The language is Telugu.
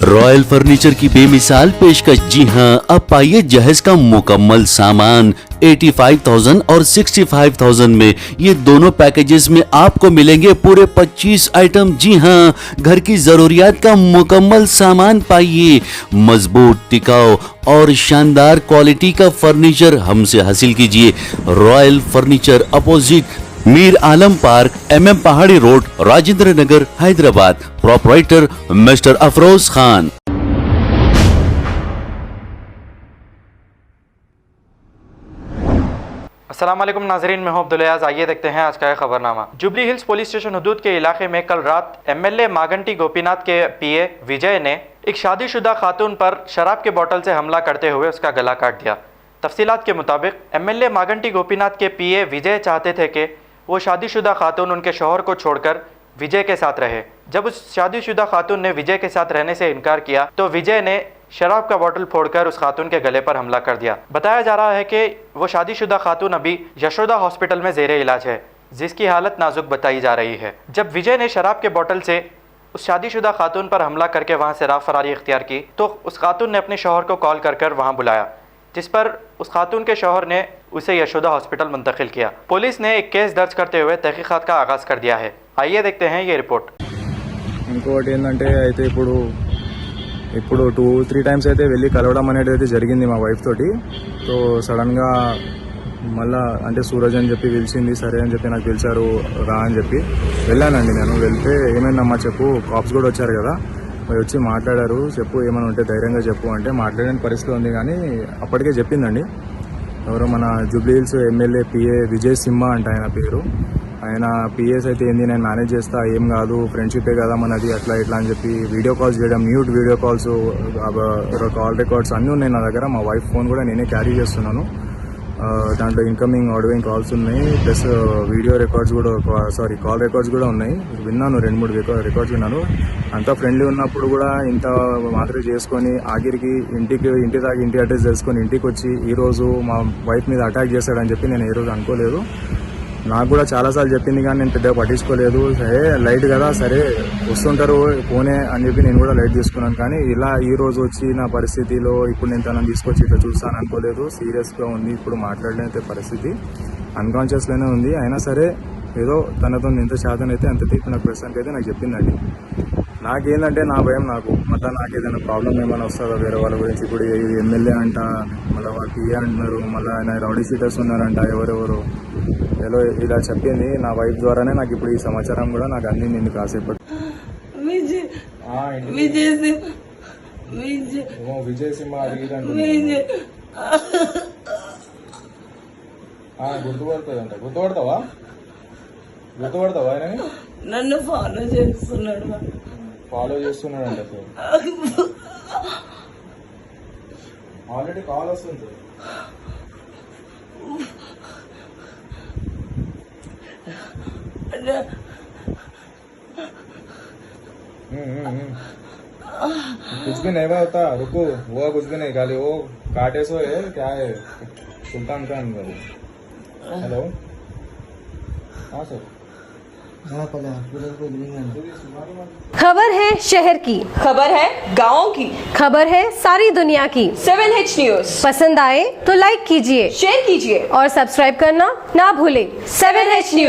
रॉयल फर्नीचर की बेमिसाल पेशकश। जी हां, अब पाइए जहेज का मुकम्मल सामान 85,000 और 65,000 में। ये दोनों पैकेजेस में आपको मिलेंगे पूरे 25 आइटम। जी हां, घर की जरूरियात का मुकम्मल सामान पाइए। मजबूत, टिकाऊ और शानदार क्वालिटी का फर्नीचर हमसे हासिल कीजिए। Royal furniture, opposite Mir Alam park, MM Pahadi road, Rajendra Nagar, Hyderabad. Proprietor mister Afroz Khan. अस्सलाम वालेकुम नाजरीन, मैं हूं अब्दुल अयाज। आइए देखते हैं आज का खबरनामा। जुबली हिल्स पुलिस स्टेशन हदूद के इलाके में कल रात MLA मागंटी गोपीनाथ के PA विजय ने एक शादीशुदा खातून पर शराब के बोतल से हमला करते हुए उसका गला काट दिया। तफसीलात के मुताबिक MLA मागंटी गोपीनाथ के PA विजय चाहते थे कि वो शादीशुदा खातून उनके शौहर को छोड़कर विजय के साथ रहे। जब उस शादीशुदा खातून ने विजय के साथ रहने से इनकार किया तो विजय ने शराब का बोतल फोड़कर उस खातून के गले पर हमला कर दिया। बताया जा रहा है कि वो शादीशुदा खातून अभी यशोदा हॉस्पिटल में ज़ेरे इलाज है, जिसकी हालत नाजुक बताई जा रही है। जब विजय ने शराब के बोतल से उस शादीशुदा खातून पर हमला करके वहाँ से फरारी इख्तियार की तो उस खातून ने अपने शौहर को कॉल कर वहाँ बुलाया, जिस पर उस खातून के शौहर ने उसे यशोदा हॉस्पिटल मुंतकिल किया। पुलिस ने एक केस दर्ज करते हुए तहकीकात का आगाज़ कर दिया है। आइए देखते हैं ये रिपोर्ट। ఇంకోటి ఏంటంటే అయితే ఇప్పుడు 2-3 టైమ్స్ అయితే వెళ్ళి కలవడం అనేది అయితే జరిగింది మా వైఫ్ తోటి. సో సడన్గా మళ్ళా అంటే సూరజ్ అని చెప్పి పిలిచింది. సరే అని చెప్పి నాకు పిలిచారు, రా అని చెప్పి వెళ్ళానండి. నేను వెళ్తే ఏమైందమ్మా చెప్పు, కాప్స్ కూడా వచ్చారు కదా, వచ్చి మాట్లాడారు, చెప్పు ఏమైనా ఉంటే ధైర్యంగా చెప్పు అంటే మాట్లాడిన పరిస్థితి ఉంది. కానీ అప్పటికే చెప్పిందండి, ఎవరో మన జూబ్లీ హిల్స్ MLA PA విజయ్ సింహ అంట ఆయన పేరు. ఆయన పిఎస్ అయితే ఏంది, నేను మేనేజ్ చేస్తా, ఏం కాదు, ఫ్రెండ్షిపే కదా మనది, అట్లా ఇట్లా అని చెప్పి వీడియో కాల్స్ చేయడం, mute video calls, call records అన్నీ ఉన్నాయి నా దగ్గర. మా వైఫ్ ఫోన్ కూడా నేనే క్యారీ చేస్తున్నాను. దాంట్లో ఇన్కమింగ్ అవుట్గోయింగ్ కాల్స్ ఉన్నాయి, ప్లస్ వీడియో రికార్డ్స్ కూడా, కాల్ రికార్డ్స్ కూడా ఉన్నాయి. విన్నాను, 2-3 రికార్డ్స్ విన్నాను. అంతా ఫ్రెండ్లీ ఉన్నప్పుడు కూడా ఇంత మాత్రం చేసుకొని ఆఖరికి ఇంటి దాకా ఇంటి అడ్రస్ తెలుసుకొని ఇంటికి వచ్చి ఈరోజు మా వైఫ్ మీద అటాక్ చేశాడని చెప్పి నేను ఏ రోజు అనుకోలేదు. నాకు కూడా చాలాసార్లు చెప్పింది కానీ నేను పెద్దగా పట్టించుకోలేదు. సరే లైట్ కదా, సరే వస్తుంటారు పోనే అని చెప్పి నేను కూడా లైట్ తీసుకున్నాను. కానీ ఇలా ఈ రోజు వచ్చి నా పరిస్థితిలో ఇప్పుడు నేను తనని తీసుకొచ్చి ఇట్లా చూస్తాను అనుకోలేదు. సీరియస్గా ఉంది, ఇప్పుడు మాట్లాడలేని పరిస్థితి, అన్కాన్షియస్లోనే ఉంది. అయినా సరే ఏదో తనతో ఎంత శాతం అయితే అంత తీపి నాకు ప్రస్తుతానికి అయితే నాకు చెప్పిందండి. నాకేందంటే నా భయం, నాకు మళ్ళీ నాకు ఏదైనా ప్రాబ్లం ఏమైనా వస్తుందో వేరే వాళ్ళ గురించి. ఇప్పుడు ఇది MLA అంట, మళ్ళీ వాళ్ళు PA అంటున్నారు, మళ్ళీ ఆయన రౌడీ షీటర్స్ ఉన్నారంట, ఎవరెవరు ఎలా ఇలా చెప్పింది. నా వైఫ్ ద్వారానే నాకు ఇప్పుడు ఈ సమాచారం కూడా నాకు అందింది. ఎందుకు కాసేపటి విజయ్ సింహ గుర్తుపడుతుందంట. గుర్తుపడతావా ఆయన? నన్ను ఫాలో చేస్తున్నాడు అంట. ఆల్రెడీ కాల్ వస్తుంది. कुछ भी नहीं होता, रुको, हुआ कुछ भी नहीं, खाली वो काटे सो है, क्या है, सुल्तान खान। हेलो, हाँ सर। खबर है शहर की, खबर है गाँव की, खबर है सारी दुनिया की। 7H न्यूज पसंद आए तो लाइक कीजिए, शेयर कीजिए और सब्सक्राइब करना ना भूलें। 7H news.